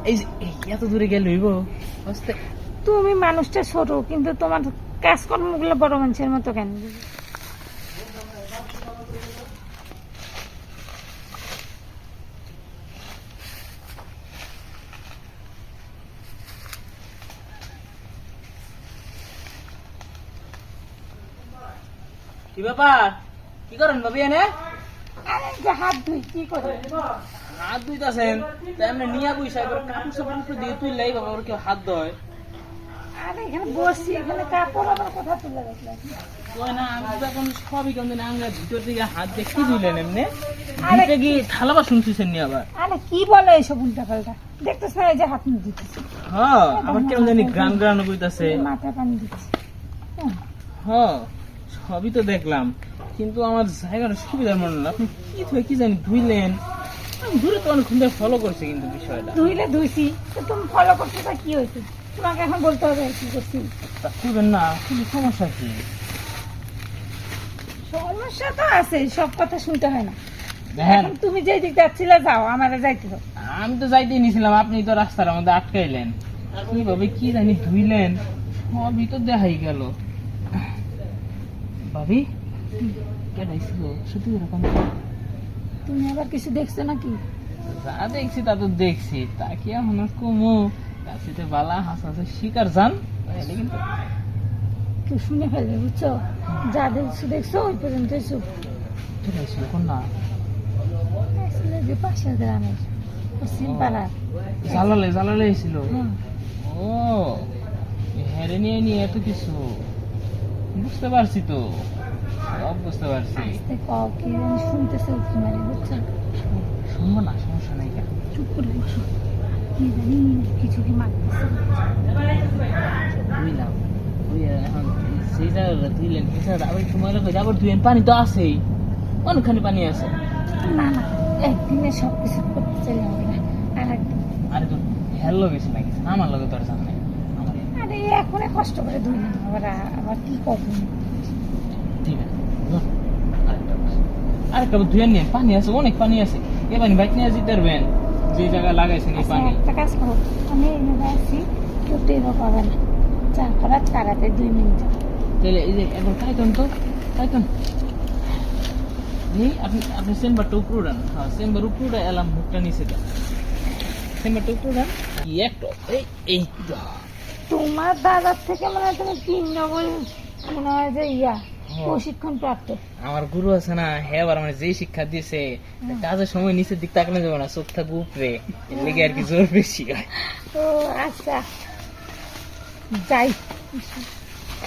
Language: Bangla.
এই যে এত দূরে গেলে হইব আস্তে। তুমি মানুষটা ছোট, কিন্তু তোমার কাজকর্মগুলো বড় মানুষের মতো কেন? কি ব্যাপার, কি করেন ভাবি এনে? আরে যে হাত ধুই কি করে? হাত ধুইতাছেন তাই আমরা নিয়া বইসা এবার কাপড় সাপড় উপরে দিয়ে তুললাই বাবা ওর কেউ হাত ধয়। আরে এখানে বসছি, এখানে কাপড় আবার কোথা তুলে রাখলাম? কয় না আমি তো এখন সবই কেমন আঙ্গার ভিতর থেকে হাত দিয়ে কি ধুইলেন এমনি? আরে ভিতরে কি থালা বাসন শুইছেন নি আবার? আরে কি বলো এইসব উল্টা পাল্টা? দেখতেছ না এই যে হাত মুখ দিতেছে, হ্যাঁ আবার কেমন জানি গ্রান গ্রান কইতাছে। মাথা পানি দিচ্ছে। হ্যাঁ সবই তো দেখলাম, কিন্তু আমার জায়গাটা সুবিধার মনে হলো। আপনি কি ধুয়ে কি জানি ধুইলেন? আমি দূরে তো অনেকক্ষণ ধরে ফলো করছি কিন্তু বিষয়টা। ধুইলে ধুইছি, তো তুমি ফলো করতে তা কি হয়েছে? তোমাকে এখন বলতে হবে কি করছি। তা করবেন না, কিন্তু সমস্যা কি? সমস্যা তো আছে, সব কথা শুনতে হয় না। দেখেন এখন তুমি যেই দিক যাচ্ছিলে যাও, আমারে যাইতে দাও। আমি তো যাইতেই নিছিলাম, আপনি তো রাস্তার মধ্যে আটকাইলেন। কিভাবে কি জানি ধুইলেন, সবই তো দেখাই গেল। ভাবি কেটাই ছিল সত্যি এরকম? তুমি আবার কিছু দেখছো নাকি? যা দেখছি তা তো দেখছি, তা কি এখন আর কমু? কাছিতে বালা হাসা শিকার যান তাহলে কিন্তু কেউ শুনে ফেলবে, বুঝছো? যা দেখছো দেখছো, ওই পর্যন্ত চুপ। কেটাই ছিল কোন না? আসলে যে পাশের গ্রামের পশ্চিম পাড়ার। জ্বালালে জ্বালালে ছিল। হ্যাঁ। ও হেরে নিয়ে নিয়ে এত কিছু বুঝতে পারছি তো, সব বুঝতে পারছি। আস্তে কও, কি জানি শুনতেছে উঠতে মারি, বুঝছো? শুনবো না, সমস্যা নাই। কেন চুপ করে বসো। কি জানি কিছু কি মারতেছে। বুঝলাম, এখন সেই জায়গাটা ধুইলেন, সেই জায়গাটা আবার একটু ময়লা করে আবার ধুইলেন, পানি তো আছেই, অনেকখানি পানি আছে। না না, একদিনে সবকিছু করতে চাইলে হবে না, আর একদিন। আরে তো হেল গেছে না গেছে, আমার লগে তো আর জান নাই আমার। আরে এখনই কষ্ট করে ধুইলাম, আবার আবার কি করবো? ঠিক আছে আরেকটা ধুয়ে নিন, পানি আছে, অনেক পানি আছে। এ পানি বাইক নিয়ে যেতে পারবেন যে জায়গায় লাগাইছেন এই আচ্ছা, পানি। একটা কাজ করো, আমি এনে আসছি, কেউ টেরও পাবে না। চা করার তাড়াতাড়ি 2 মিনিট। তাহলে এই যে একবার খাইতেন তো, খাইতেন। আপনি আপনি চেম্বারটা উপরে উড়ান। হ্যাঁ চেম্বার উপরে উড়ে এলাম, মুখটা নিচে দেন, চেম্বারটা উপরে উড়ান। কি একটা এই এই তো। তোমার দাদার থেকে মনে হয় তুমি 3 নম্বর মনে হয় যে প্রশিক্ষণ প্রাপ্ত। আমার গুরু আছে না, হ্যাঁ আবার মানে যে শিক্ষা দিয়েছে, কাজের সময় নিচের দিক তাকানো যাবে না, চোখ থাকবে উপরে, এর লেগে আর কি জোর বেশি হয়। তো আচ্ছা যাই।